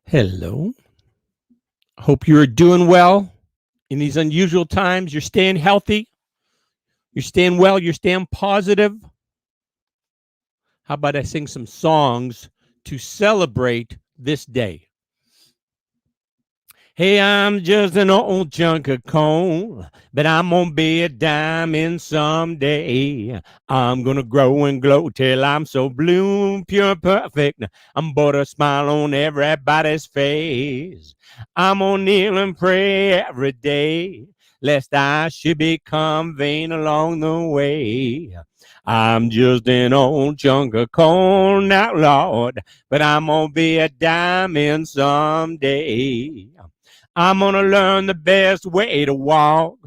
Hello. Hope you're doing well in these unusual times. You're staying healthy. You're staying well. You're staying positive. How about I sing some songs to celebrate this day? Hey, I'm just an old chunk of coal, but I'm gonna be a diamond someday. I'm gonna grow and glow till I'm so blue, pure, perfect. I'm but a smile on everybody's face. I'm gonna kneel and pray every day, lest I should become vain along the way. I'm just an old chunk of coal now, Lord, but I'm gonna be a diamond someday. I'm gonna learn the best way to walk.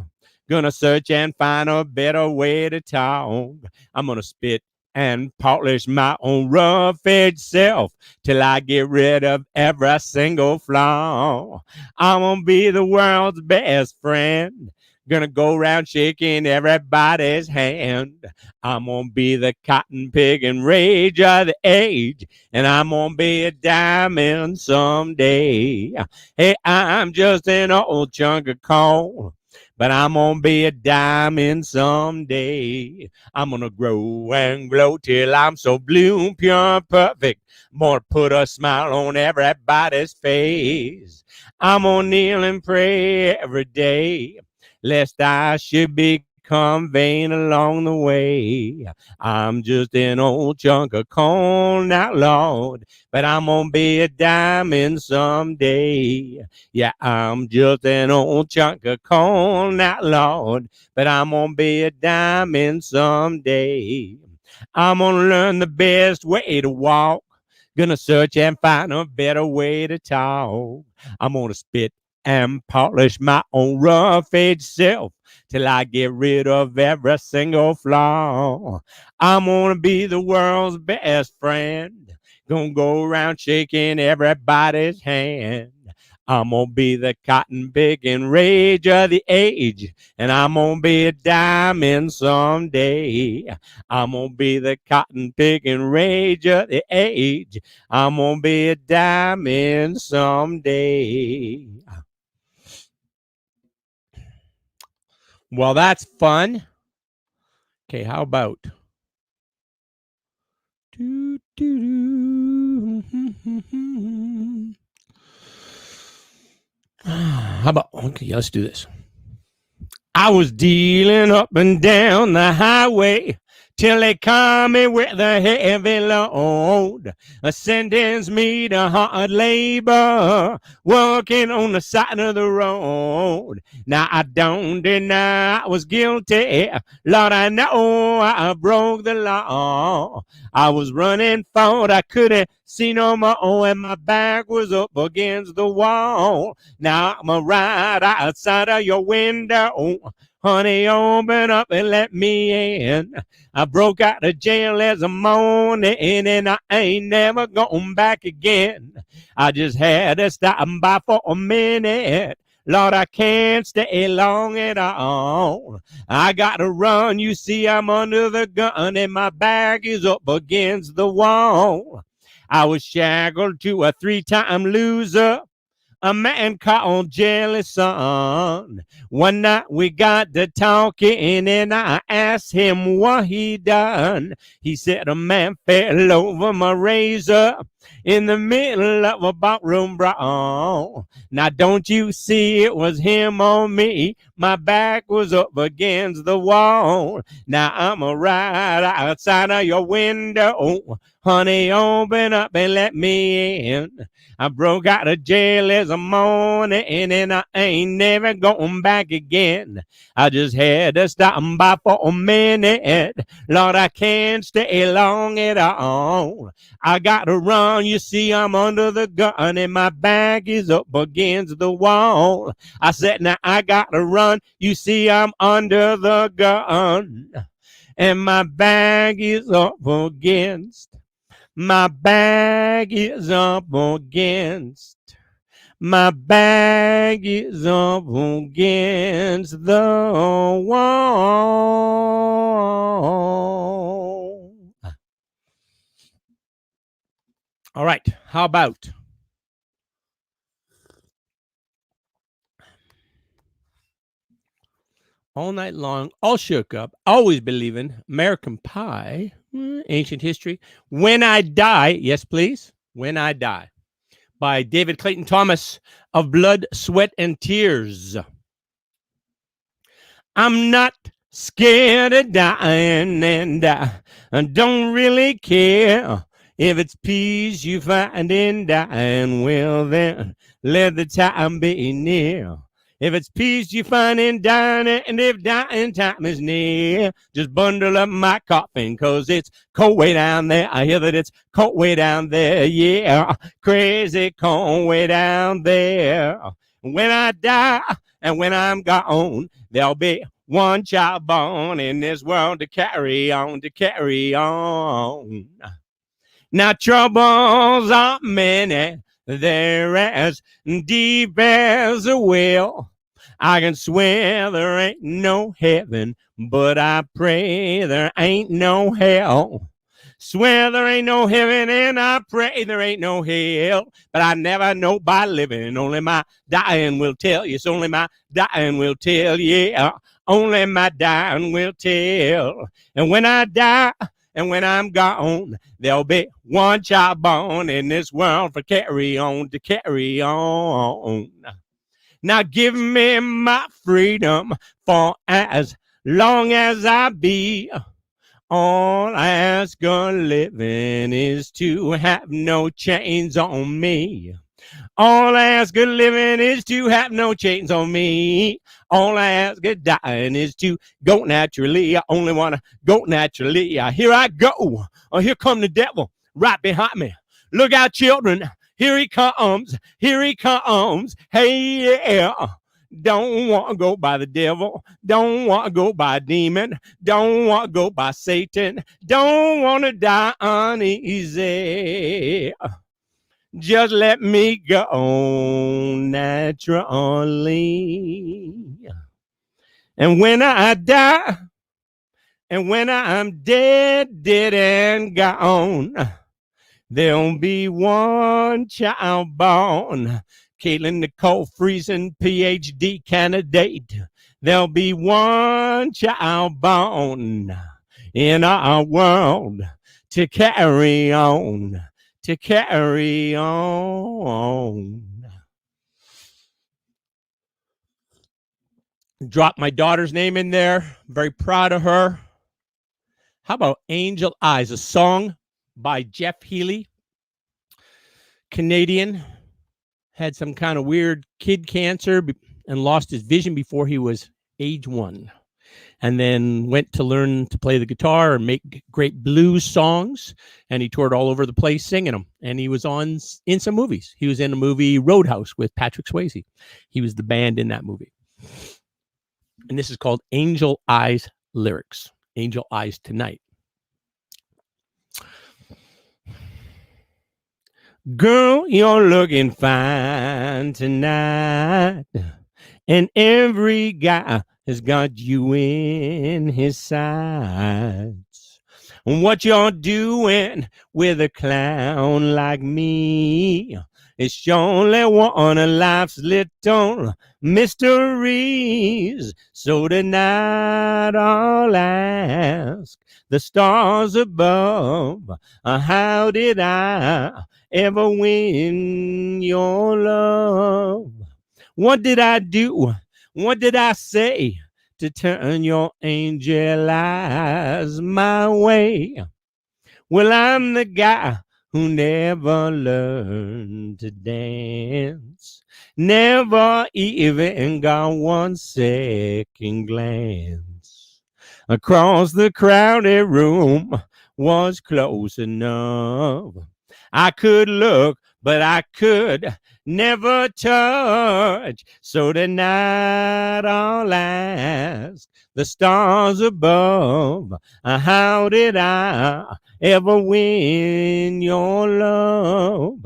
Gonna search and find a better way to talk. I'm gonna spit and polish my own rough edged self till I get rid of every single flaw. I'm gonna be the world's best friend. Gonna go around shaking everybody's hand. I'm gonna be the cotton pig and rage of the age, and I'm gonna be a diamond someday. Hey, I'm just an old chunk of coal, but I'm gonna be a diamond someday. I'm gonna grow and glow till I'm so blue, pure, perfect. I'm gonna put a smile on everybody's face. I'm gonna kneel and pray every day, lest I should become vain along the way. I'm just an old chunk of coal now, Lord, but I'm gonna be a diamond someday. Yeah, I'm just an old chunk of coal now, Lord, but I'm gonna be a diamond someday. I'm gonna learn the best way to walk. Gonna search and find a better way to talk. I'm gonna spit and polish my own rough edged self till I get rid of every single flaw. I'm gonna be the world's best friend. Gonna go around shaking everybody's hand. I'm gonna be the cotton picking rage of the age, and I'm gonna be a diamond someday. I'm gonna be the cotton picking rage of the age. I'm gonna be a diamond someday. Well, that's fun. Okay, how about do, do, do. How about okay, let's do this. I was dealing up and down the highway till they caught me with a heavy load. Sentenced me to hard labor, working on the side of the road. Now I don't deny I was guilty. Lord, I know I broke the law. I was running forward, I couldn't see no more, and my back was up against the wall. Now I'm right outside of your window. Honey, open up and let me in. I broke out of jail as a morning, and I ain't never going back again. I just had to stop by for a minute. Lord, I can't stay long at all. I gotta run. You see, I'm under the gun, and my back is up against the wall. I was shackled to a 3-time loser, a man called Jealous Son. One night we got to talking, and I asked him what he done. He said a man fell over my razor in the middle of a barroom brawl. Now don't you see it was him on me? My back was up against the wall. Now I'm right outside of your window. Honey, open up and let me in. I broke out of jail as a morning, and I ain't never going back again. I just had to stop by for a minute. Lord, I can't stay long at all. I got to run. You see, I'm under the gun, and my back is up against the wall. I said, now I got to run. You see, I'm under the gun, and my back is up against. My bag is up against. My bag is up against the wall. All right. How about all night long, all shook up, always believing, American Pie, ancient history. When I Die, yes, please, When I Die, by David Clayton Thomas of Blood, Sweat, and Tears. I'm not scared of dying, and I don't really care if it's peace you find in dying. Well, then let the time be near. If it's peace you find in dying, and if dying time is near, just bundle up my coffin, 'cause it's cold way down there. I hear that it's cold way down there, yeah, crazy cold way down there. When I die and when I'm gone, there'll be one child born in this world to carry on, to carry on. Now troubles are many, they're as deep as a well. I can swear there ain't no heaven, but I pray there ain't no hell. Swear there ain't no heaven, and I pray there ain't no hell. But I never know by living, only my dying will tell. Yes, only my dying will tell, yeah. Only my dying will tell. And when I die and when I'm gone, there'll be one child born in this world for carry on, to carry on. Now give me my freedom for as long as I be. All I ask of living is to have no chains on me. All I ask of living is to have no chains on me. All I ask of dying is to go naturally. I only want to go naturally. Here I go. Oh, here come the devil right behind me. Look out, children. Here he comes. Here he comes. Hey, yeah. Don't want to go by the devil. Don't want to go by a demon. Don't want to go by Satan. Don't want to die uneasy. Just let me go naturally. And when I die, and when I'm dead, dead and gone, there'll be one child born. Caitlin Nicole Friesen, PhD candidate. There'll be one child born in our world to carry on, to carry on. Drop my daughter's name in there. Very proud of her. How about Angel Eyes, a song by Jeff Healey, Canadian. Had some kind of weird kid cancer and lost his vision before he was age 1. And then went to learn to play the guitar and make great blues songs. And he toured all over the place singing them. And he was in some movies. He was in the movie Roadhouse with Patrick Swayze. He was the band in that movie. And this is called Angel Eyes Lyrics. Angel Eyes Tonight. Girl, you're looking fine tonight, and every guy has got you in his sights. What you're doing with a clown like me is surely one of life's little mysteries. So tonight I'll ask the stars above, how did I ever win your love? What did I do? What did I say to turn your angel eyes my way? Well, I'm the guy who never learned to dance, never even got one second glance. Across the crowded room was close enough. I could look, but I could never touch. So tonight I'll ask the stars above, how did I ever win your love?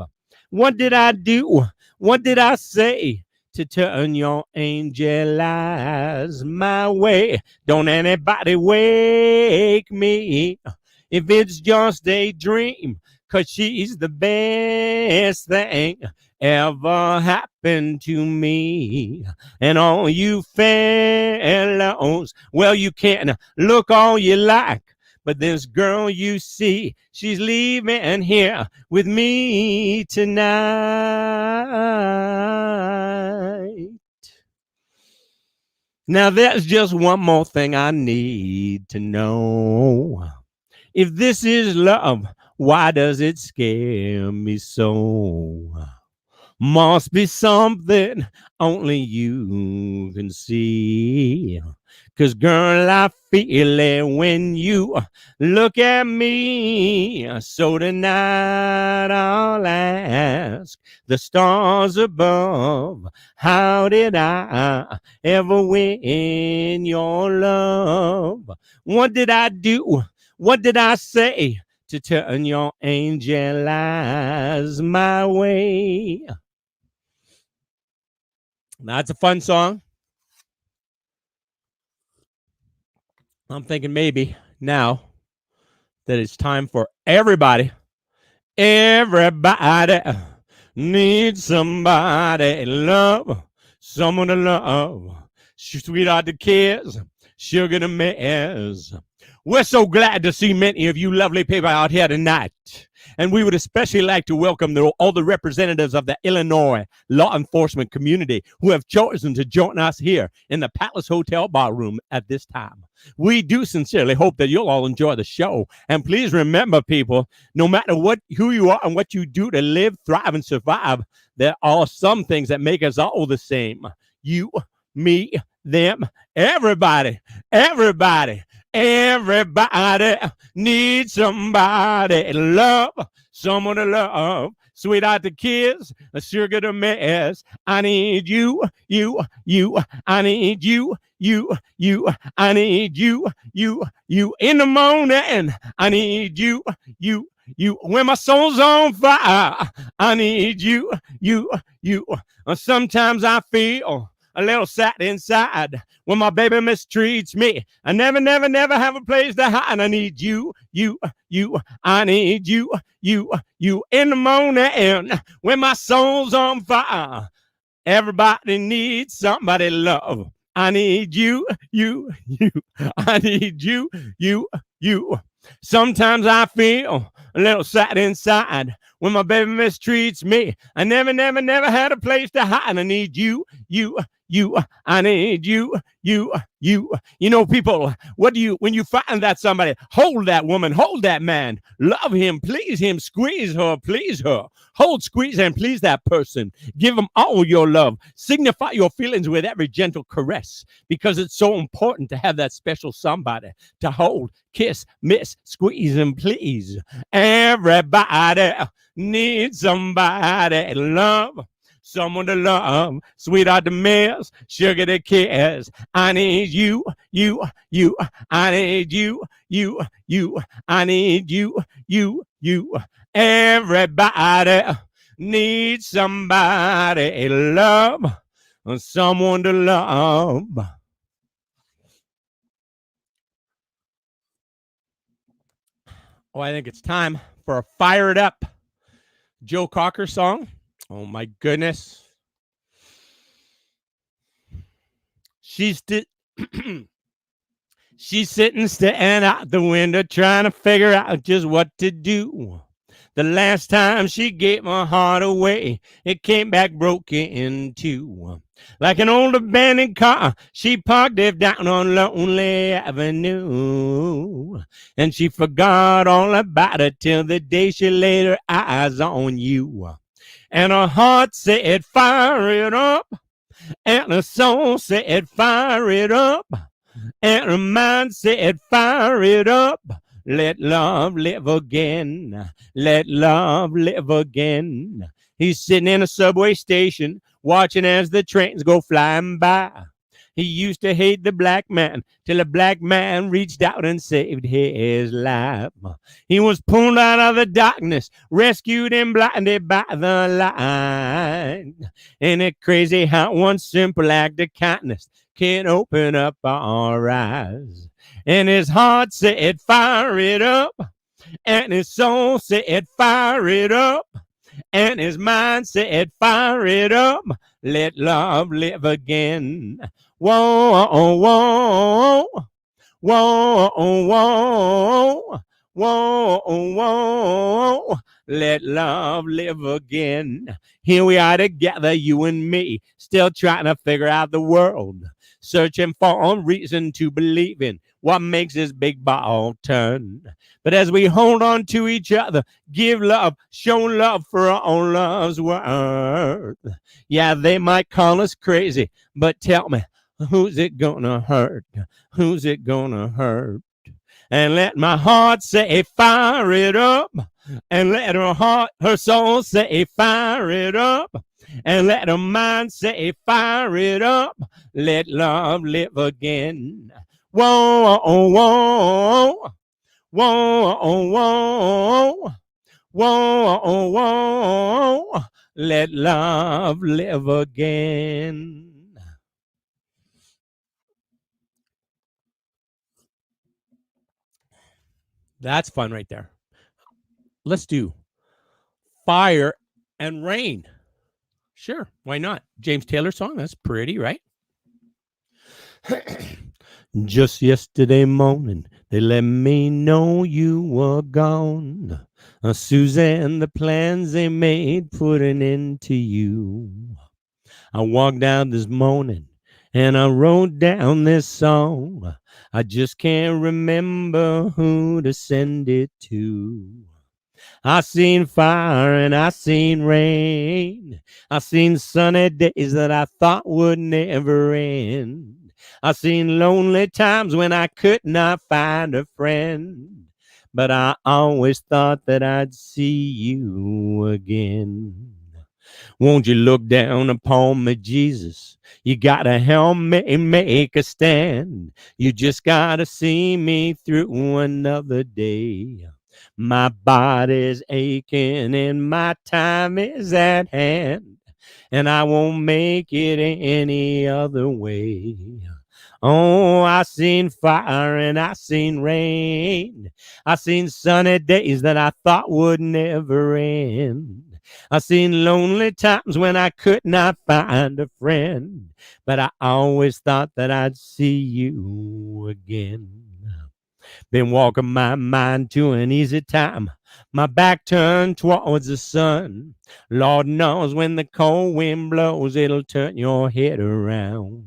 What did I do? What did I say to turn your angel eyes my way? Don't anybody wake me if it's just a dream, 'cause she's the best thing ever happened to me. And all you fellows, well, you can look all you like, but this girl you see, she's leaving here with me tonight. Now there's just one more thing I need to know. If this is love, why does it scare me so? Must be something only you can see. 'Cause girl, I feel it when you look at me. So tonight I'll ask the stars above, how did I ever win your love? What did I do? What did I say to turn your angel eyes my way? That's a fun song. I'm thinking maybe now that it's time for everybody needs somebody to love, someone to love. Sweetheart to kiss, sugar to miss. We're so glad to see many of you lovely people out here tonight. And we would especially like to welcome all the representatives of the Illinois law enforcement community who have chosen to join us here in the Palace Hotel Ballroom at this time. We do sincerely hope that you'll all enjoy the show. And please remember, people, no matter who you are and what you do to live, thrive, and survive, there are some things that make us all the same. You, me, them, everybody needs somebody to love, someone to love, sweetheart to kiss, a sugar to miss. I need you, I need you, I need you, in the morning. I need you, when my soul's on fire. I need you. Sometimes I feel a little sad inside when my baby mistreats me. I never have a place to hide. I need you, I need you, in the morning when my soul's on fire. Everybody needs somebody to love. I need you, I need you. Sometimes I feel a little sad inside when my baby mistreats me. I never had a place to hide. I need you, I need you. You know, people, when you find that somebody, hold that woman, hold that man, love him, please him, squeeze her, please her. Hold, squeeze, and please that person. Give them all your love. Signify your feelings with every gentle caress, because it's so important to have that special somebody to hold, kiss, miss, squeeze, and please. Everybody needs somebody to love, someone to love, sweetheart to miss, sugar to kiss. I need you, I need you, I need you. Everybody needs somebody to love, someone to love. Oh, I think it's time for a fired up Joe Cocker song. Oh my goodness. She's sitting staring out the window trying to figure out just what to do. The last time she gave her heart away, it came back broken in two. Like an old abandoned car, she parked it down on Lonely Avenue. And she forgot all about it till the day she laid her eyes on you. And her heart said, fire it up. And her soul said, fire it up. And her mind said, fire it up. Let love live again. Let love live again. He's sitting in a subway station, watching as the trains go flying by. He used to hate the black man till a black man reached out and saved his life. He was pulled out of the darkness, rescued and blinded by the light. Ain't it crazy how one simple act of kindness can open up our eyes? And his heart said, fire it up. and his soul said, fire it up, and his mind said, fire it up. Let love live again. Whoa, whoa, whoa, whoa, whoa, whoa. Let love live again. Here we are together, you and me, still trying to figure out the world, searching for a reason to believe in what makes this big ball turn. But as we hold on to each other, give love, show love for our own love's worth. Yeah, they might call us crazy, but tell me, who's it gonna hurt? Who's it gonna hurt? And let my heart say, fire it up. And let her soul say, fire it up. And let her mind say, fire it up. Let love live again. Whoa, whoa, whoa, whoa, whoa, whoa. Let love live again. That's fun right there. Let's do Fire and Rain. Sure, why not? James Taylor song, that's pretty, right? Just yesterday morning, they let me know you were gone. Suzanne, the plans they made put an end to you. I walked out this morning and I wrote down this song. I just can't remember who to send it to. I seen fire and I seen rain. I seen sunny days that I thought would never end. I seen lonely times when I could not find a friend. But I always thought that I'd see you again. Won't you look down upon me, Jesus? You gotta help me make a stand. You just gotta see me through another day. My body's aching and my time is at hand, and I won't make it any other way. Oh, I seen fire and I seen rain. I seen sunny days that I thought would never end. I seen lonely times when I could not find a friend, but I always thought that I'd see you again. Been walking my mind to an easy time, my back turned towards the sun. Lord knows when the cold wind blows, it'll turn your head around.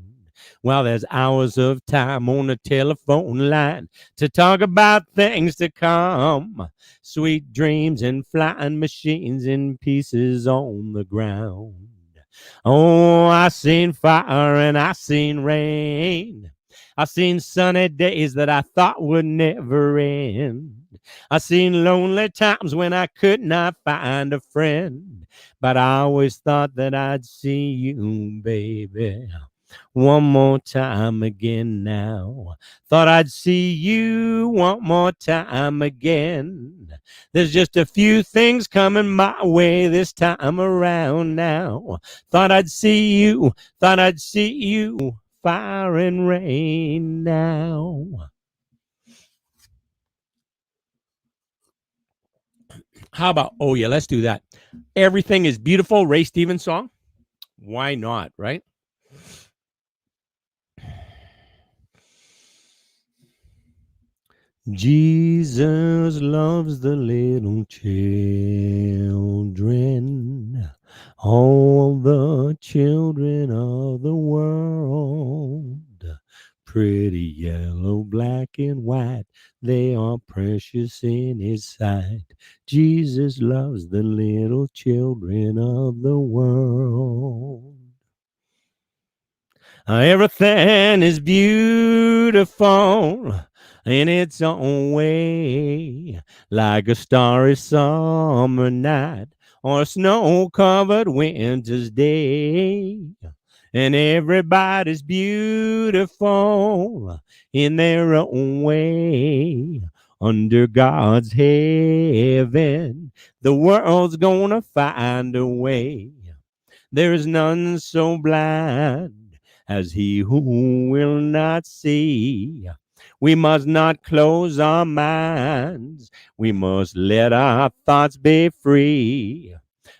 Well, there's hours of time on the telephone line to talk about things to come. Sweet dreams and flying machines in pieces on the ground. Oh, I seen fire and I seen rain. I seen sunny days that I thought would never end. I seen lonely times when I could not find a friend. But I always thought that I'd see you, baby, one more time again now. Thought I'd see you one more time again. There's just a few things coming my way this time around now. Thought I'd see you, fire and rain now. How about, oh yeah, let's do that. Everything is Beautiful, Ray Stevens song. Why not, right? Jesus loves the little children, all the children of the world. Pretty yellow, black, and white, they are precious in his sight. Jesus loves the little children of the world. Everything is beautiful in its own way, like a starry summer night or a snow-covered winter's day. And everybody's beautiful in their own way. Under God's heaven, the world's gonna find a way. There is none so blind as he who will not see. We must not close our minds. We must let our thoughts be free.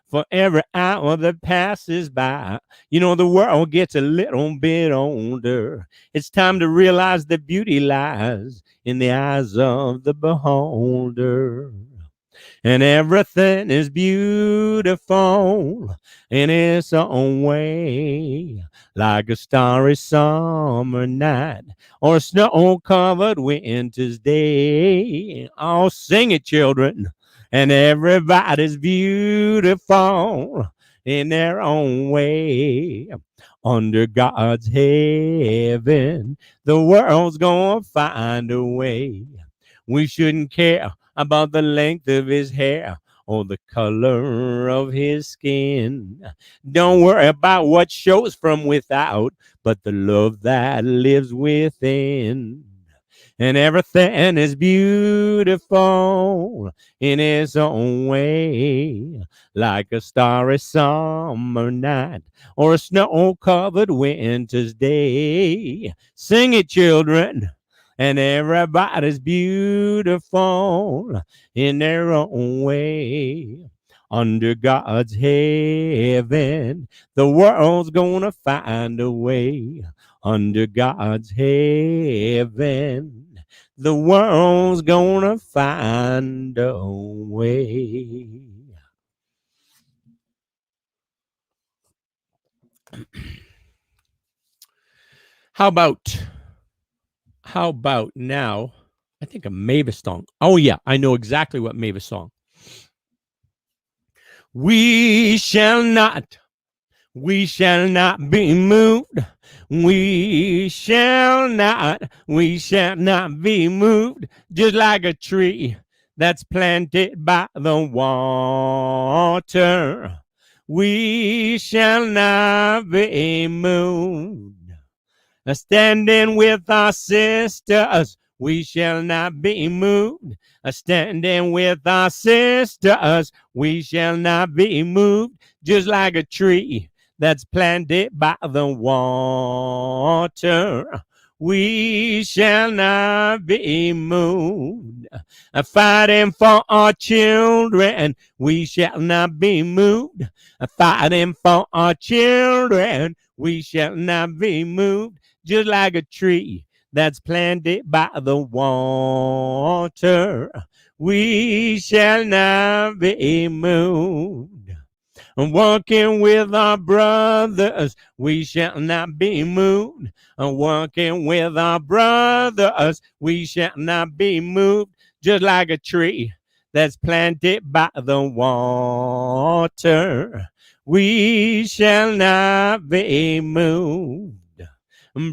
For every hour that passes by, you know, the world gets a little bit older. It's time to realize that beauty lies in the eyes of the beholder. And everything is beautiful in its own way, like a starry summer night or a snow-covered winter's day. Oh, sing it, children. And everybody's beautiful in their own way. Under God's heaven, the world's gonna find a way. We shouldn't care about the length of his hair or the color of his skin. Don't worry about what shows from without, but the love that lives within. And everything is beautiful in its own way, like a starry summer night or a snow-covered winter's day. Sing it, children. And everybody's beautiful in their own way. Under God's heaven, the world's gonna find a way. Under God's heaven, the world's gonna find a way. How about now? I think a Mavis song. Oh yeah, I know exactly what Mavis song. We shall not be moved. We shall not be moved, just like a tree that's planted by the water. We shall not be moved. Standing with our sisters, we shall not be moved. Standing with our sisters, we shall not be moved, just like a tree that's planted by the water. We shall not be moved. Fighting for our children, we shall not be moved. Fighting for our children, we shall not be moved, just like a tree that's planted by the water. We shall not be moved. Working with our brothers, we shall not be moved. Working with our brothers, we shall not be moved, just like a tree that's planted by the water. We shall not be moved.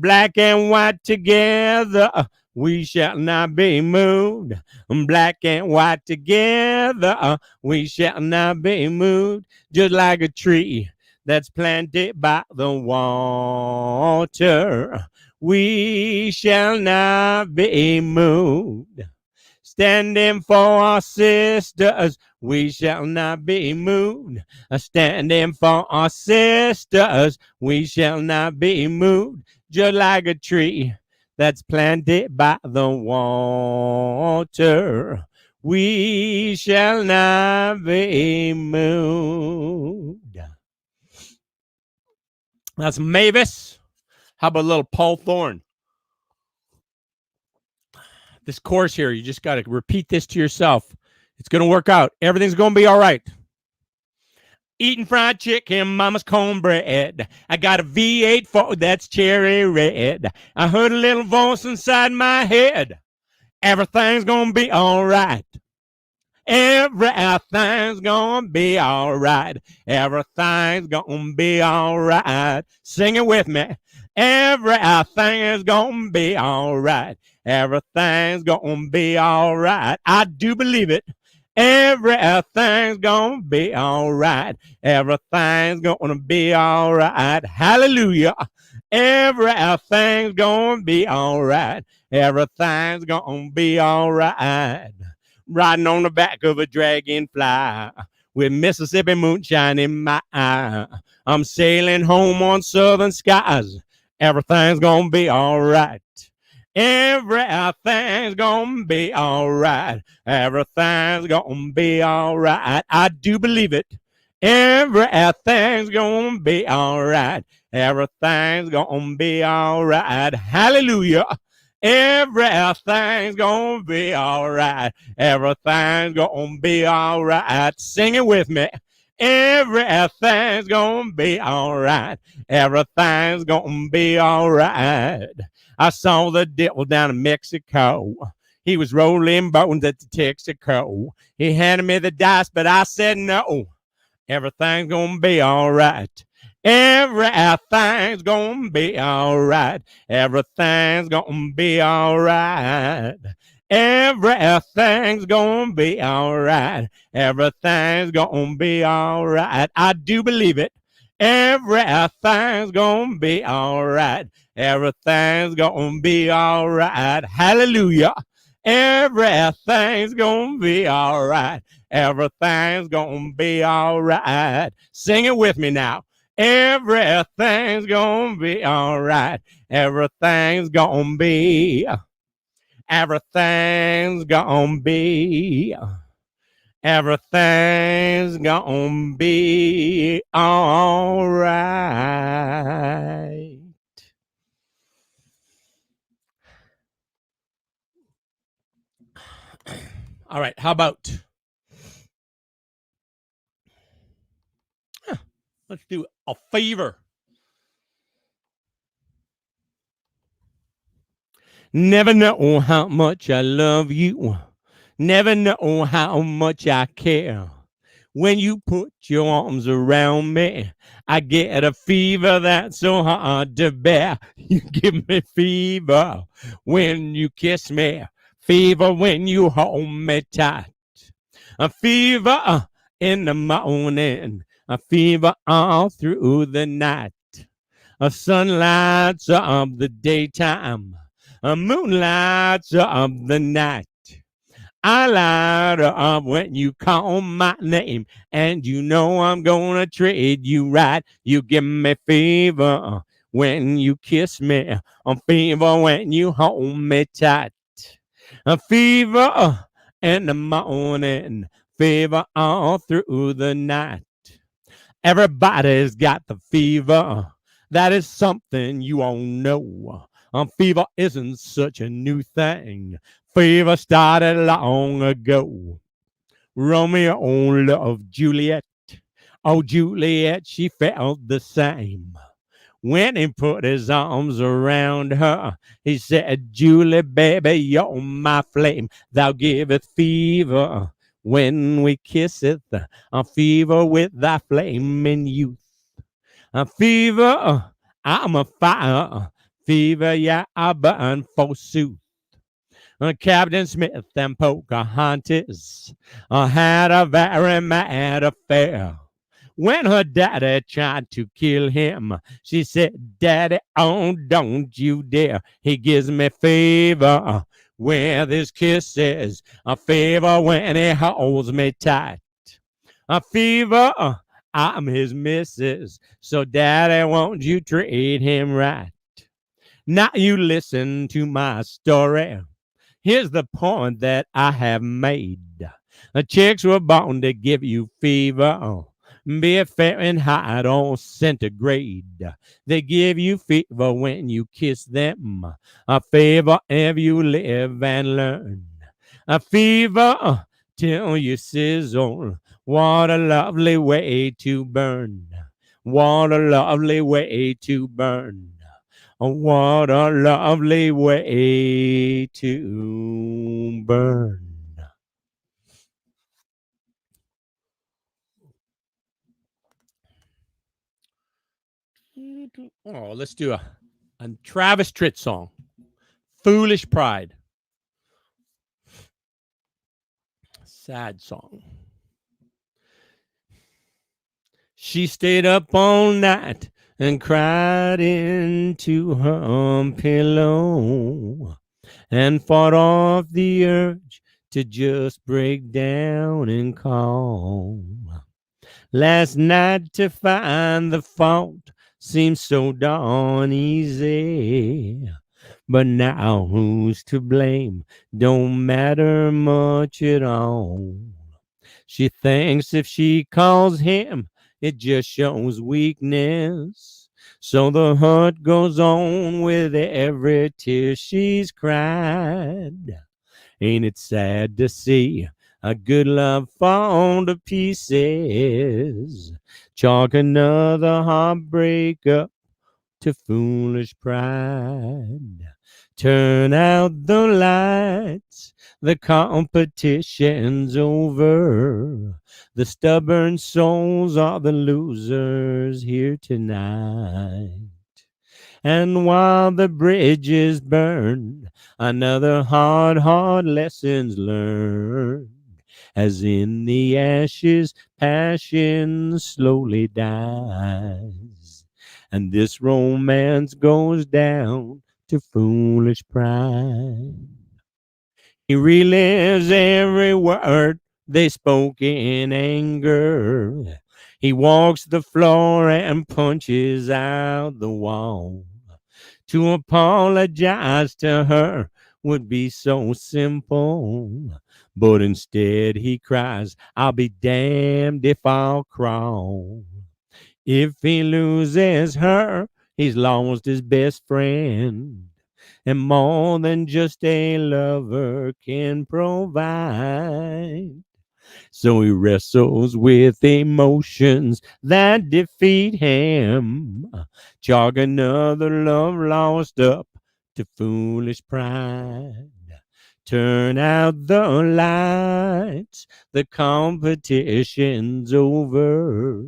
Black and white together, we shall not be moved. Black and white together, we shall not be moved, just like a tree that's planted by the water. We shall not be moved. Standing for our sisters, we shall not be moved. Standing for our sisters, we shall not be moved, just like a tree that's planted by the water. We shall not be moved. That's Mavis. How about a little Paul Thorne? This course here, you just got to repeat this to yourself. It's going to work out. Everything's going to be all right. Eating fried chicken, mama's cornbread. I got a V8 Ford that's cherry red. I heard a little voice inside my head. Everything's going to be all right. Everything's gonna be all right. Everything's gonna be all right. Sing it with me. Everything is gonna be all right. Everything's gonna be all right. I do believe it. Everything's gonna be all right. Everything's gonna be all right. Hallelujah. Everything's gonna be all right. Everything's gonna be all right. Riding on the back of a dragonfly with Mississippi moonshine in my eye. I'm sailing home on southern skies. Everything's gonna be all right. Everything's gonna be all right. Everything's gonna be all right. I do believe it. Everything's gonna be all right. Everything's gonna be all right. Hallelujah. Everything's gonna be all right. Everything's gonna be all right. Sing it with me. Everything's gonna be all right. Everything's gonna be all right. I saw the devil down in Mexico. He was rolling bones at the Texaco. He handed me the dice, but I said no. Everything's gonna be all right. Everything's gonna be all right. Everything's gonna be all right. Everything's gonna be all right. Everything's gonna be all right. I do believe it. Everything's gonna be all right. Everything's gonna be all right. Hallelujah. Everything's gonna be all right. Everything's gonna be all right. Sing it with me now. Everything's gonna be all right. Everything's gonna be. Everything's gonna be. Everything's gonna be all right. All right, how about let's do a favor. Never know how much I love you. Never know how much I care. When you put your arms around me, I get a fever that's so hard to bear. You give me fever when you kiss me, fever when you hold me tight, a fever in the morning, a fever all through the night. A sun lights up the daytime, a moon lights up the night. I light up when you call my name, and you know I'm gonna treat you right. You give me fever when you kiss me, a fever when you hold me tight, a fever in the morning, fever all through the night. Everybody's got the fever. That is something you all know. Fever isn't such a new thing. Fever started long ago. Romeo loved Juliet. Oh, Juliet, she felt the same. When he put his arms around her, he said, Julie, baby, you're my flame. Thou giveth fever when we kisseth, a fever with thy flaming youth. A fever, I'm a fire. Fever, yeah, I burn forsooth. Captain Smith and Pocahontas had a very mad affair. When her daddy tried to kill him, she said, Daddy, oh, don't you dare. He gives me fever with his kisses, a fever when he holds me tight. A fever, I'm his missus, so Daddy, won't you treat him right? Now you listen to my story. Here's the point that I have made. The chicks were born to give you fever, be it Fahrenheit or centigrade. They give you fever when you kiss them, a fever if you live and learn. A fever till you sizzle. What a lovely way to burn. What a lovely way to burn. What a lovely way to burn. Oh, let's do a Travis Tritt song. Foolish Pride. Sad song. She stayed up all night and cried into her pillow and fought off the urge to just break down and call. Last night to find the fault seemed so darn easy. But now who's to blame? Don't matter much at all. She thinks if she calls him, it just shows weakness. So the hurt goes on with every tear she's cried. Ain't it sad to see a good love fall to pieces? Chalk another heartbreak up to foolish pride. Turn out the lights, the competition's over. The stubborn souls are the losers here tonight. And while the bridges burn, another hard lessons learned. As in the ashes, passion slowly dies. And this romance goes down to foolish pride. He relives every word they spoke in anger. He walks the floor and punches out the wall. To apologize to her would be so simple. But instead he cries, I'll be damned if I'll crawl. If he loses her, he's lost his best friend. And more than just a lover can provide. So he wrestles with emotions that defeat him. Chalk another love lost up to foolish pride. Turn out the lights, the competition's over.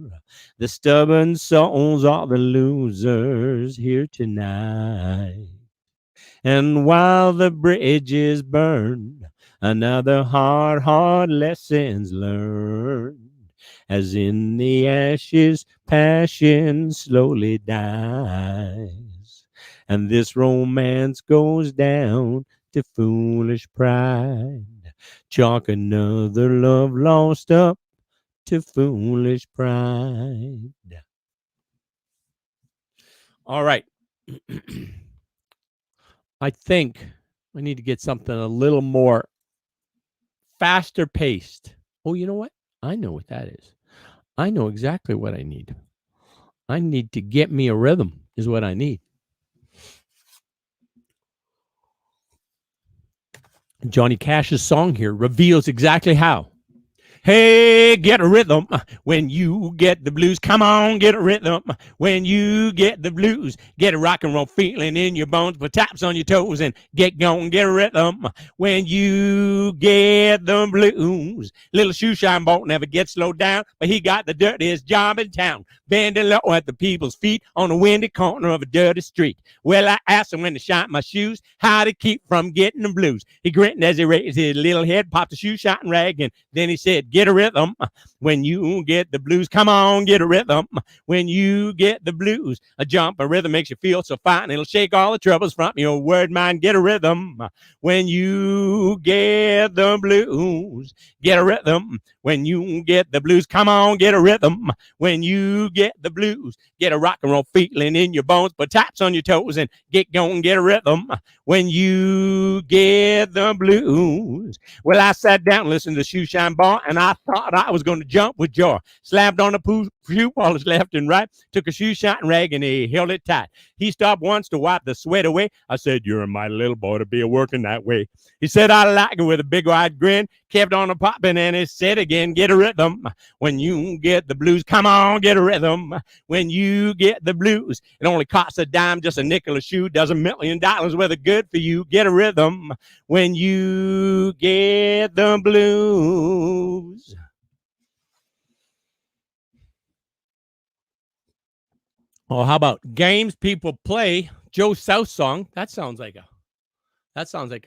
The stubborn souls are the losers here tonight. And while the bridges burn, another hard lessons learned. As in the ashes, passion slowly dies. And this romance goes down to foolish pride. Chalk another love lost up to foolish pride. All right. I think I need to get something a little more faster paced. Oh, you know what? I know what that is. I know exactly what I need. I need to get me a rhythm, is what I need. Johnny Cash's song here reveals exactly how. Hey, get a rhythm when you get the blues. Come on, get a rhythm when you get the blues. Get a rock and roll feeling in your bones, put taps on your toes and get going. Get a rhythm when you get the blues. Little shoe shine bolt never gets slowed down, but he got the dirtiest job in town. Bending low at the people's feet on a windy corner of a dirty street. Well, I asked him when to shine my shoes, how to keep from getting the blues. He grinned as he raised his little head, popped a shoe shine rag, and then he said, get a rhythm when you get the blues. Come on, get a rhythm when you get the blues. A jump, a rhythm makes you feel so fine. It'll shake all the troubles from your word mind. Get a rhythm when you get the blues. Get a rhythm when you get the blues. Come on, get a rhythm when you get the blues. Get a rock and roll feeling in your bones, put taps on your toes and get going. Get a rhythm when you get the blues. Well, I sat down and listened to Shoe Shine Bar, and I thought I was going to jump with joy. Slammed on the shoe polish left and right, took a shoe shine rag and he held it tight. He stopped once to wipe the sweat away. I said, you're a mighty little boy to be a working that way. He said, I like it with a big wide grin, kept on a popping, and he said again, get a rhythm when you get the blues. Come on, get a rhythm when you get the blues. It only costs a dime, just a nickel a shoe, does $1 million worth of good for you. Get a rhythm when you get the blues. Oh, how about games people play? Joe South song. That sounds like a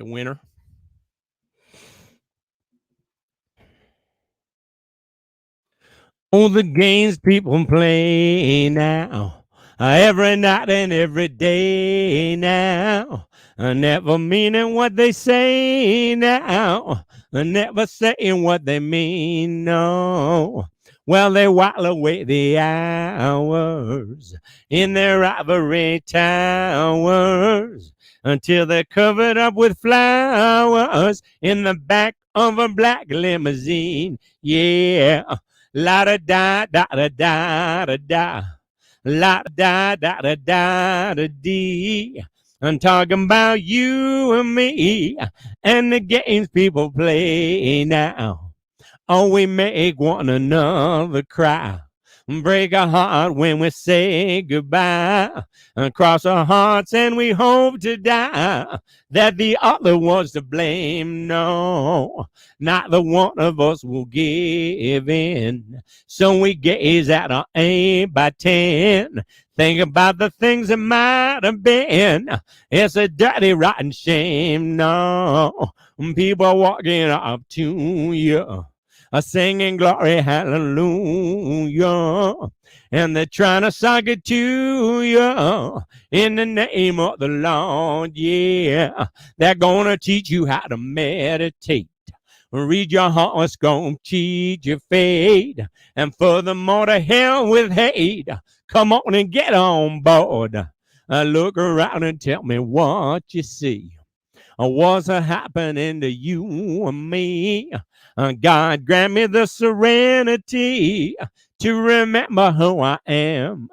winner. Oh, the games people play now, every night and every day now, never meaning what they say now, never saying what they mean, no. Well, they while away the hours in their ivory towers until they're covered up with flowers in the back of a black limousine. Yeah. La da da da da da da da. La da da da da da dee. I'm talking about you and me and the games people play now. Oh, we make one another cry. Break our heart when we say goodbye. And cross our hearts and we hope to die. That the other was to blame. No, not the one of us will give in. So we gaze at our 8x10. Think about the things that might have been. It's a dirty, rotten shame. No, people walking up to you, singing glory, hallelujah. And they're trying to suck it to you in the name of the Lord. Yeah, they're going to teach you how to meditate. Read your horoscope, cheat your fate. And furthermore, to hell with hate. Come on and get on board. Look around and tell me what you see. What's happening to you and me? God grant me the serenity to remember who I am.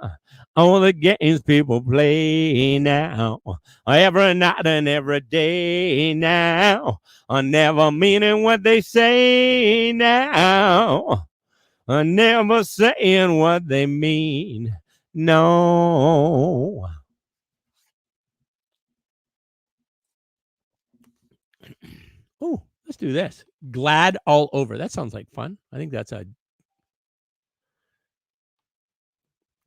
All the games people play now, every night and every day now, never meaning what they say now, never saying what they mean. No. Oh, let's do this. Glad all over. That sounds like fun. I think that's a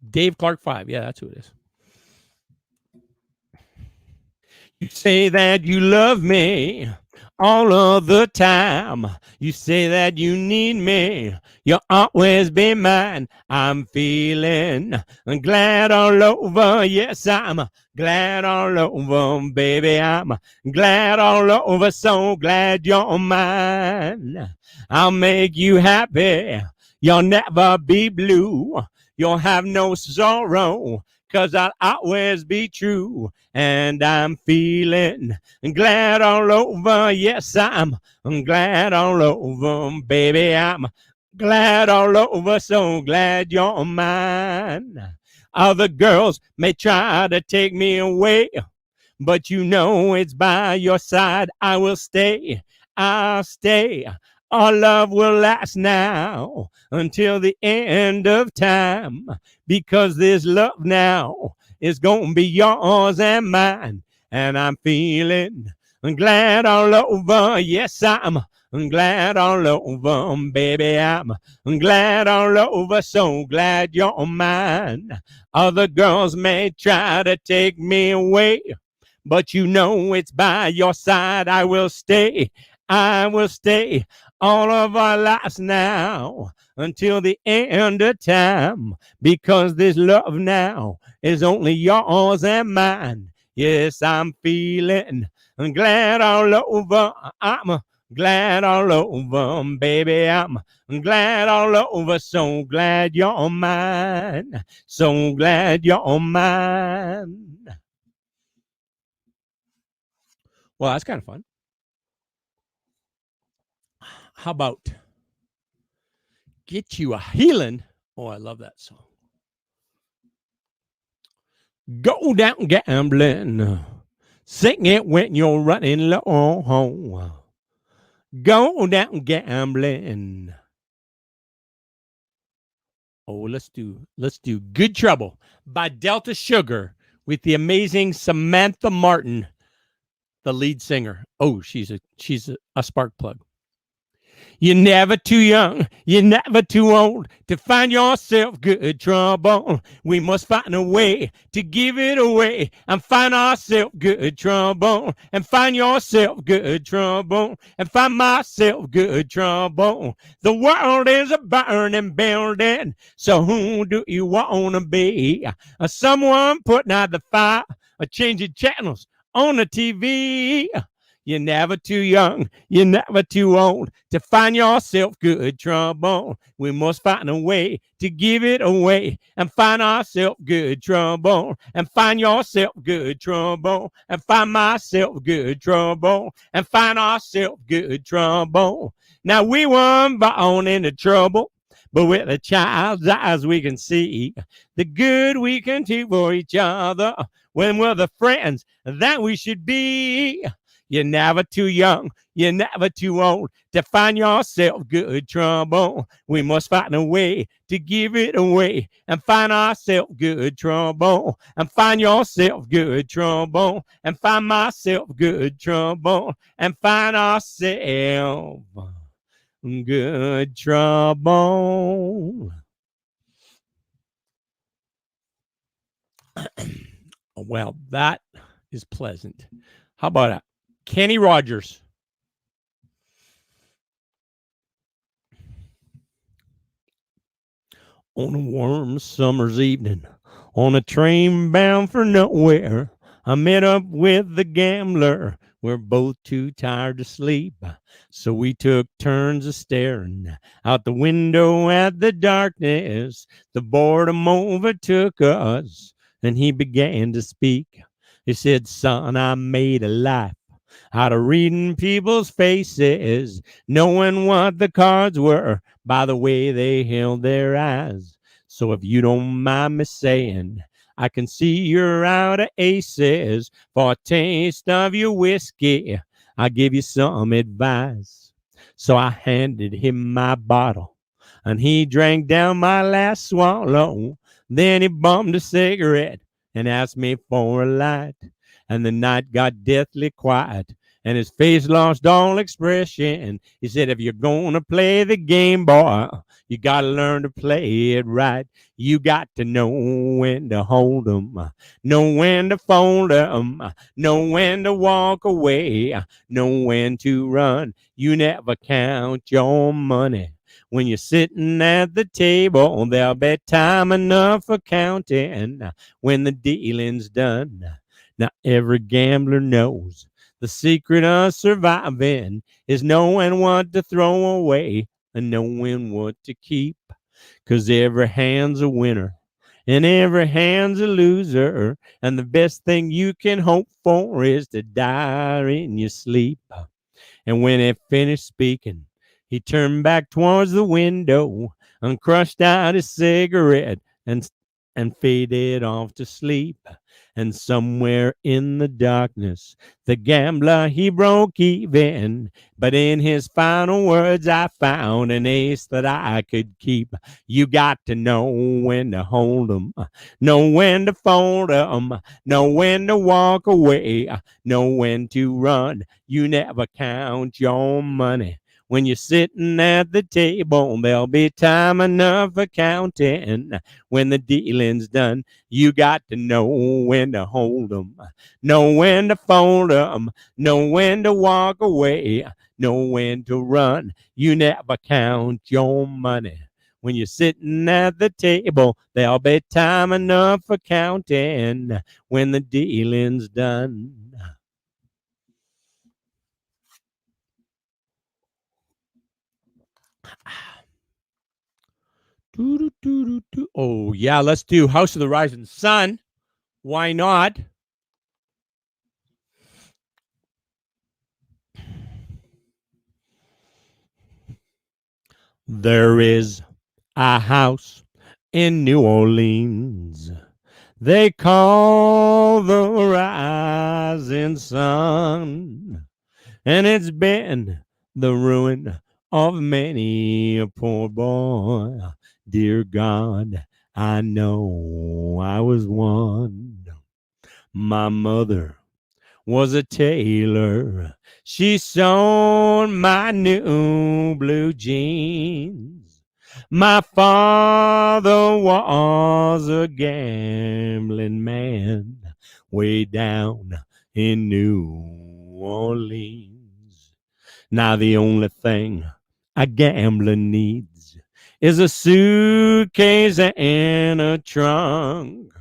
Dave Clark 5. Yeah, that's who it is. You say that you love me all of the time. You say that you need me. You'll always be mine. I'm feeling glad all over. Yes, I'm glad all over, baby. I'm glad all over. So glad you're mine. I'll make you happy. You'll never be blue. You'll have no sorrow, 'cause I'll always be true. And I'm feeling glad all over. Yes, I'm glad all over, baby. I'm glad all over. So glad you're mine. Other girls may try to take me away, but you know it's by your side I will stay. I'll stay. Our love will last now until the end of time, because this love now is gonna be yours and mine. And I'm feeling glad all over. Yes, I'm glad all over, baby. I'm glad all over. So glad you're mine. Other girls may try to take me away, but you know it's by your side I will stay. I will stay all of our lives now until the end of time, because this love now is only yours and mine. Yes, I'm feeling glad all over. I'm glad all over, baby. I'm glad all over. So glad you're mine. So glad you're mine. Well, that's kind of fun. How about Get You a Healing? Oh, I love that song. Go down gambling. Sing it when you're running low. Go down gambling. Oh, let's do Good Trouble by Delta Sugar with the amazing Samantha Martin, the lead singer. Oh, she's a spark plug. You're never too young, you're never too old to find yourself good trouble. We must find a way to give it away and find ourselves good trouble. And find yourself good trouble. And find myself good trouble. The world is a burning building, so who do you want to be? Someone putting out the fire, or changing channels on the TV. You're never too young, you're never too old to find yourself good trouble. We must find a way to give it away and find ourselves good trouble. And find yourself good trouble. And find myself good trouble. And find ourselves good trouble. Now we weren't born into trouble, but with a child's eyes we can see the good we can do for each other when we're the friends that we should be. You're never too young, you're never too old to find yourself good trouble. We must find a way to give it away and find ourselves good trouble. And find yourself good trouble. And find myself good trouble. And find ourselves good trouble. Well, that is pleasant. How about Kenny Rogers? On a warm summer's evening, on a train bound for nowhere, I met up with the gambler. We're both too tired to sleep, so we took turns of staring out the window at the darkness. The boredom overtook us, and he began to speak. He said, "Son, I made a life out of reading people's faces, knowing what the cards were by the way they held their eyes. So if you don't mind me saying, I can see you're out of aces. For a taste of your whiskey, I'll give you some advice." So I handed him my bottle, and he drank down my last swallow. Then he bummed a cigarette and asked me for a light. And the night got deathly quiet, and his face lost all expression. He said, "If you're gonna play the game, boy, you gotta learn to play it right. You got to know when to hold 'em, know when to fold 'em, know when to walk away, know when to run. You never count your money. When you're sitting at the table, there'll be time enough for counting when the dealing's done." Now every gambler knows the secret of surviving is knowing what to throw away and knowing what to keep. 'Cause every hand's a winner and every hand's a loser. And the best thing you can hope for is to die in your sleep. And when he finished speaking, he turned back towards the window and crushed out his cigarette and faded off to sleep. And somewhere in the darkness, the gambler, he broke even. But in his final words, I found an ace that I could keep. You got to know when to hold 'em, know when to fold 'em, know when to walk away, know when to run. You never count your money. When you're sitting at the table, there'll be time enough for counting when the dealing's done. You got to know when to hold 'em, know when to fold 'em, know when to walk away, know when to run. You never count your money. When you're sitting at the table, there'll be time enough for counting when the dealing's done. Oh, yeah, let's do House of the Rising Sun. Why not? There is a house in New Orleans they call the Rising Sun, and it's been the ruin of many a poor boy. Dear God, I know I was one. My mother was a tailor. She sewed my new blue jeans. My father was a gambling man way down in New Orleans. Now the only thing a gambler needs is a suitcase and a trunk.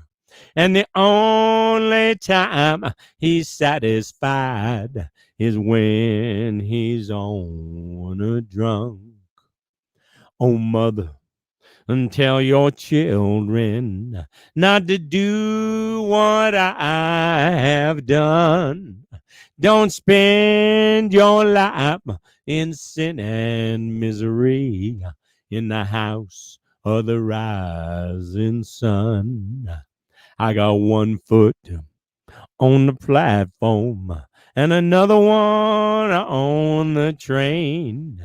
And the only time he's satisfied is when he's on a drunk. Oh, mother, and tell your children not to do what I have done. Don't spend your life in sin and misery in the house of the rising sun. I got one foot on the platform and another one on the train.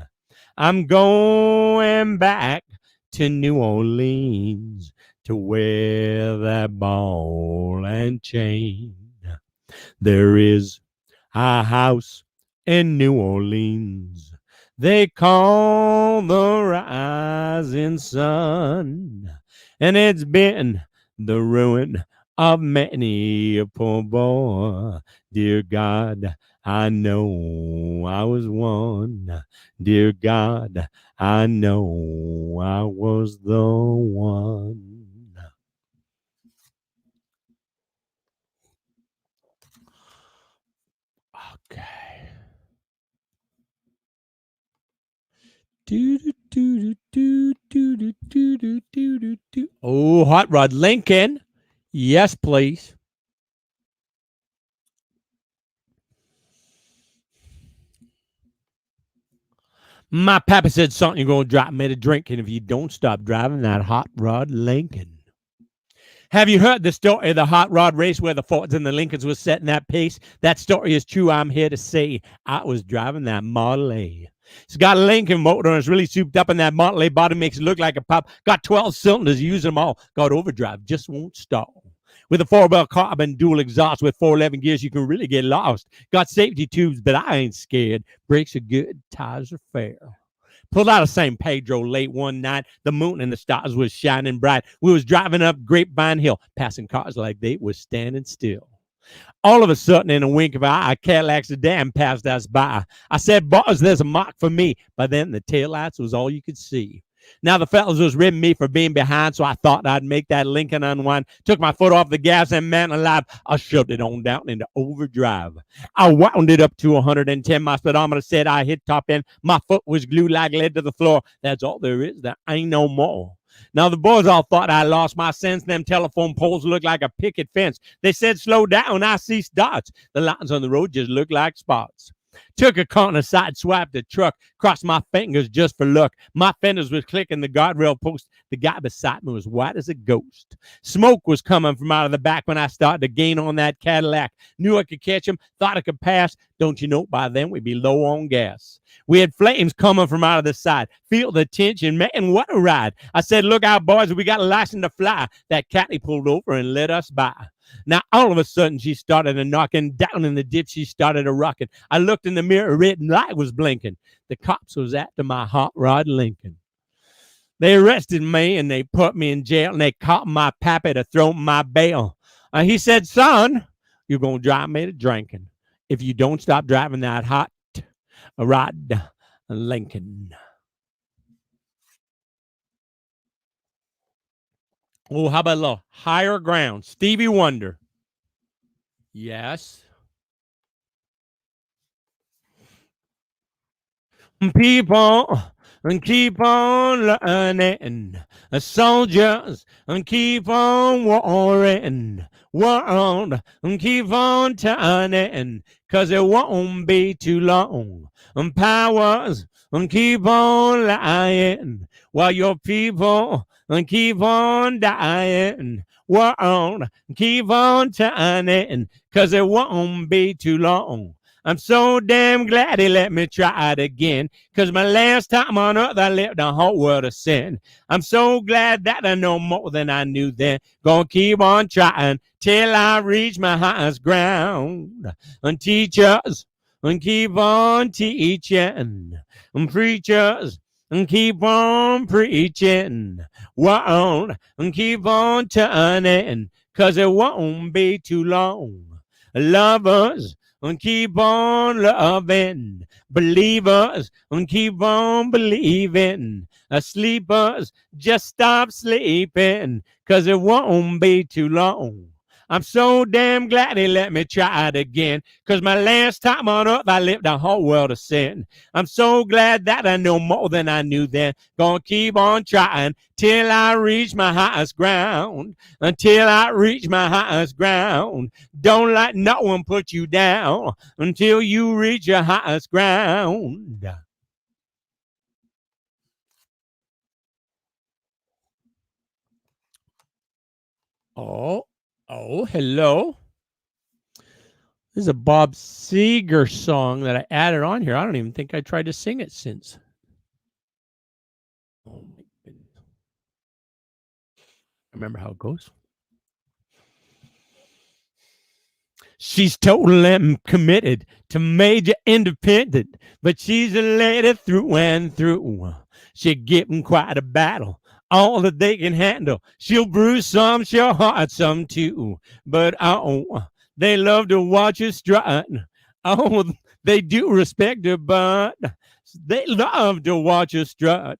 I'm going back to New Orleans to wear that ball and chain. There is a house in New Orleans they call the rising sun, and it's been the ruin of many a poor boy. Dear God, I know I was one. Dear God, I know I was the one. Okay. Oh, Hot Rod Lincoln. Yes, please. My papa said, son, you're going to drop me to drinking if you don't stop driving that Hot Rod Lincoln. Have you heard the story of the hot rod race where the Fords and the Lincolns was setting that pace? That story is true. I'm here to say I was driving that Model A. It's got a Lincoln motor and it's really souped up, and that Model A body makes it look like a pop. Got 12 cylinders, use them all. Got overdrive, just won't stall. With a 4-wheel carbon dual exhaust with 411 gears, you can really get lost. Got safety tubes, but I ain't scared. Brakes are good, tires are fair. Pulled out of San Pedro late one night. The moon and the stars was shining bright. We was driving up Grapevine Hill, passing cars like they was standing still. All of a sudden, in a wink of an eye, a Cadillac sedan passed us by. I said, boys, there's a mark for me. By then, the taillights was all you could see. Now, the fellas was ribbing me for being behind, so I thought I'd make that Lincoln unwind. Took my foot off the gas, and man alive, I shoved it on down into overdrive. I wound it up to 110. My speedometer said I hit top end. My foot was glued like lead to the floor. That's all there is. There ain't no more. Now, the boys all thought I lost my sense. Them telephone poles looked like a picket fence. They said, slow down. I see dots. The lines on the road just look like spots. Took a corner side, swiped the truck, crossed my fingers just for luck. My fenders was clicking the guardrail post. The guy beside me was white as a ghost. Smoke was coming from out of the back when I started to gain on that Cadillac. Knew I could catch him, thought I could pass. Don't you know, by then we'd be low on gas. We had flames coming from out of the side. Feel the tension, man, what a ride. I said, look out, boys, we got a license to fly. That caddy pulled over and let us by. Now, all of a sudden, she started a knocking. Down in the ditch, she started a rocking. I looked in the mirror, red light was blinking. The cops was after my Hot Rod Lincoln. They arrested me, and they put me in jail, and they caught my pappy to throw my bail. He said, son, you're going to drive me to drinking if you don't stop driving that Hot Rod Lincoln. Oh, how about a little Higher Ground? Stevie Wonder. Yes. People and keep on learning, soldiers and keep on warring, world and keep on turning, 'cause it won't be too long. And powers and keep on lying, while your people and keep on dying. World keep on turning, 'cause it won't be too long. I'm so damn glad he let me try it again, 'cause my last time on earth I lived a whole world of sin. I'm so glad that I know more than I knew then. Gonna keep on trying till I reach my highest ground. And teachers, and keep on teaching. And preachers, and keep on preaching. World, and keep on turning, 'cause it won't be too long. Lovers, and keep on loving. Believers, and keep on believing. Sleepers, just stop sleeping, 'cause it won't be too long. I'm so damn glad he let me try it again. 'Cause my last time on earth, I lived a whole world of sin. I'm so glad that I know more than I knew then. Gonna keep on trying till I reach my highest ground. Until I reach my highest ground. Don't let no one put you down until you reach your highest ground. Oh, hello. This is a Bob Seger song that I added on here. I don't even think I tried to sing it since. Oh my goodness. Remember how it goes? She's totally committed to major independent, but she's a lady through and through. She'll give 'em quite a battle, all that they can handle. She'll bruise some, she'll hurt some too. But oh, they love to watch her strut. Oh, they do respect her, but they love to watch her strut.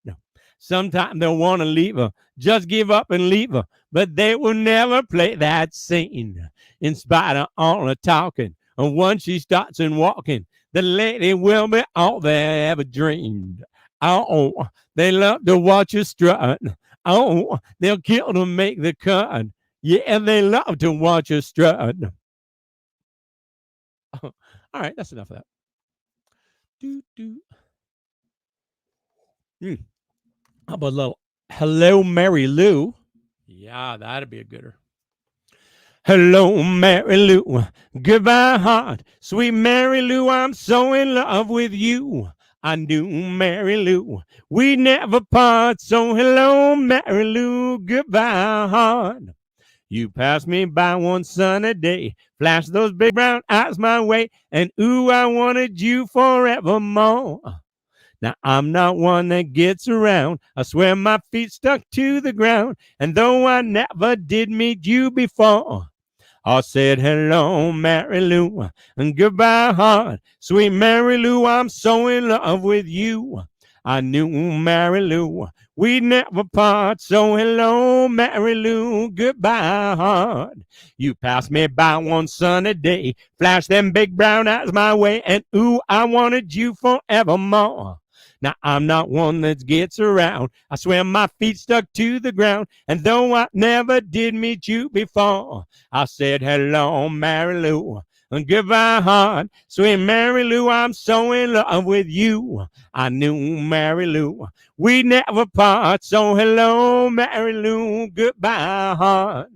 Sometimes they'll want to leave her, just give up and leave her, but they will never play that scene. In spite of all the talking, and once she starts in walking, the lady will be all they ever dreamed. Oh, they love to watch her strut. Oh, they'll kill to make the cut. Yeah, they love to watch her strut. All right, that's enough of that. How about a little Hello, Mary Lou? Yeah, that'd be a gooder. Hello, Mary Lou. Goodbye, heart. Sweet Mary Lou, I'm so in love with you. I knew Mary Lou. We never part. So hello, Mary Lou. Goodbye, heart. You passed me by one sunny day, flashed those big brown eyes my way, and ooh, I wanted you forevermore. Now, I'm not one that gets around. I swear my feet stuck to the ground. And though I never did meet you before, I said, hello, Mary Lou, and goodbye, heart. Sweet Mary Lou, I'm so in love with you. I knew Mary Lou, we'd never part. So hello, Mary Lou, goodbye, heart. You passed me by one sunny day, flashed them big brown eyes my way, and ooh, I wanted you forevermore. Now, I'm not one that gets around. I swear my feet stuck to the ground. And though I never did meet you before, I said, hello, Mary Lou, and goodbye, heart. Sweet Mary Lou, I'm so in love with you. I knew Mary Lou, we'd never part. So hello, Mary Lou, goodbye, heart.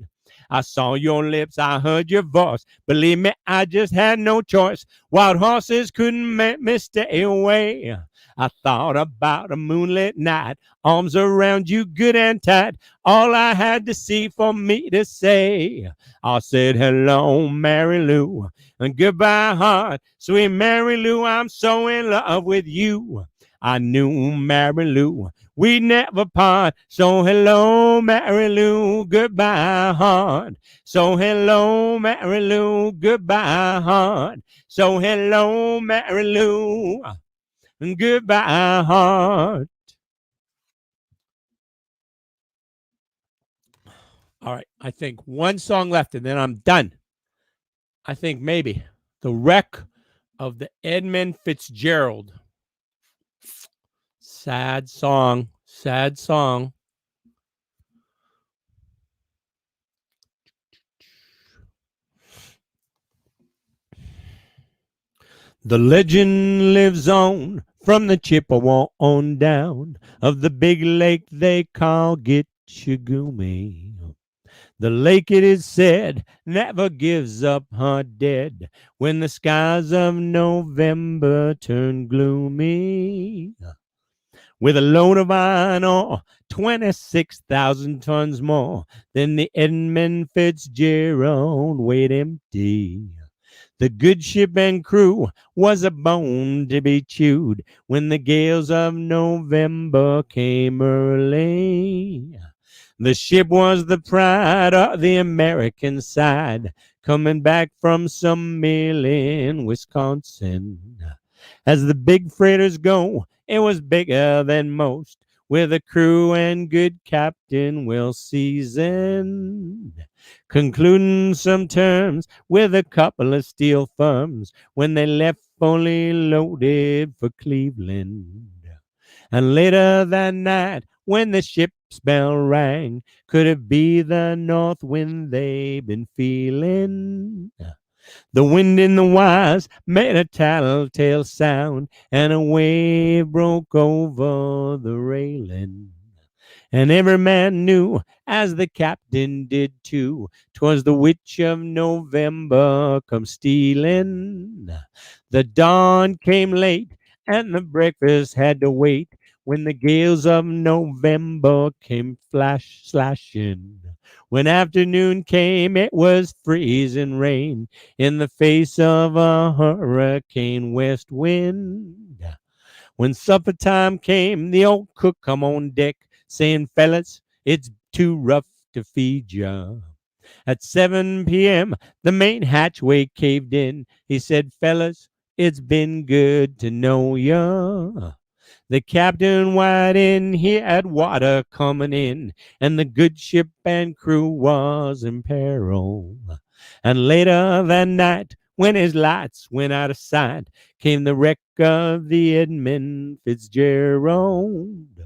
I saw your lips, I heard your voice. Believe me, I just had no choice. Wild horses couldn't make me stay away. I thought about a moonlit night, arms around you good and tight. All I had to see for me to say. I said, hello, Mary Lou, and goodbye, heart. Sweet Mary Lou, I'm so in love with you. I knew Mary Lou, we never part. So hello, Mary Lou, goodbye, heart. So hello, Mary Lou, goodbye, heart. So hello, Mary Lou, and goodbye, heart. All right, I think one song left and then I'm done. I think maybe The Wreck of the Edmund Fitzgerald. Sad song, sad song. The legend lives on from the Chippewa on down of the big lake they call Gitchagumi. The lake, it is said, never gives up her dead when the skies of November turn gloomy. With a load of iron ore, 26,000 tons more than the Edmund Fitzgerald weighed empty. The good ship and crew was a bone to be chewed when the gales of November came early. The ship was the pride of the American side, coming back from some mill in Wisconsin. As the big freighters go, it was bigger than most, with a crew and good captain well seasoned, concluding some terms with a couple of steel firms when they left fully loaded for Cleveland. And later that night, when the ship's bell rang, could it be the north wind they've been feeling? The wind in the wires made a tattletale sound, and a wave broke over the railing. And every man knew, as the captain did too, 'twas the witch of November come stealing. The dawn came late, and the breakfast had to wait, when the gales of November came slashing. When afternoon came, it was freezing rain in the face of a hurricane west wind. When supper time came, the old cook come on deck, saying, "Fellas, it's too rough to feed ya." At 7 p.m., the main hatchway caved in. He said, "Fellas, it's been good to know ya." The captain wide in, he had water coming in, and the good ship and crew was in peril. And later that night, when his lights went out of sight, came the wreck of the Edmund Fitzgerald.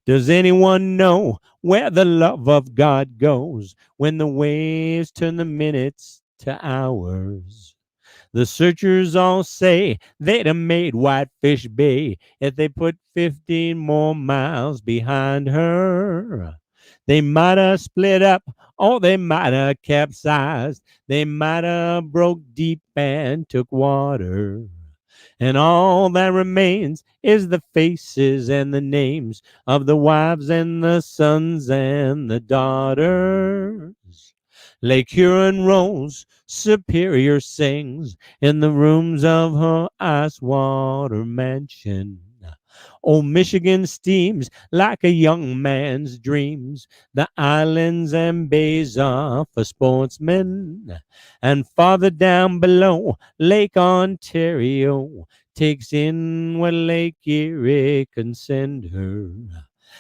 Does anyone know where the love of God goes when the waves turn the minutes to hours? The searchers all say they'd have made Whitefish Bay if they put 15 more miles behind her. They might have split up, or they might have capsized. They might have broke deep and took water. And all that remains is the faces and the names of the wives and the sons and the daughters. Lake Huron rolls, Superior sings in the rooms of her ice water mansion. Old Michigan steams like a young man's dreams. The islands and bays are for sportsmen. And farther down below, Lake Ontario takes in what Lake Erie can send her.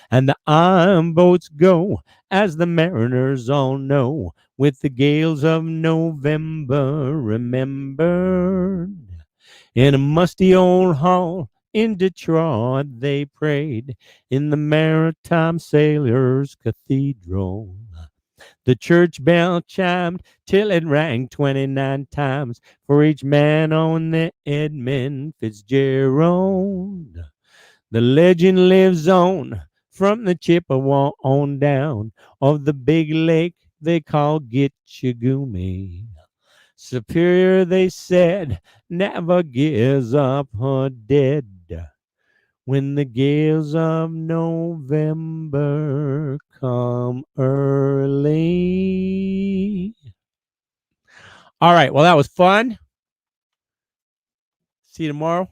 And the iron boats go, as the mariners all know, with the gales of November remembered. In a musty old hall in Detroit they prayed, in the Maritime Sailors' Cathedral. The church bell chimed till it rang 29 times for each man on the Edmund Fitzgerald. The legend lives on from the Chippewa on down of the big lake they call Gitchagumi. Superior, they said, never gives up her dead when the gales of November come early. All right, well, that was fun. See you tomorrow.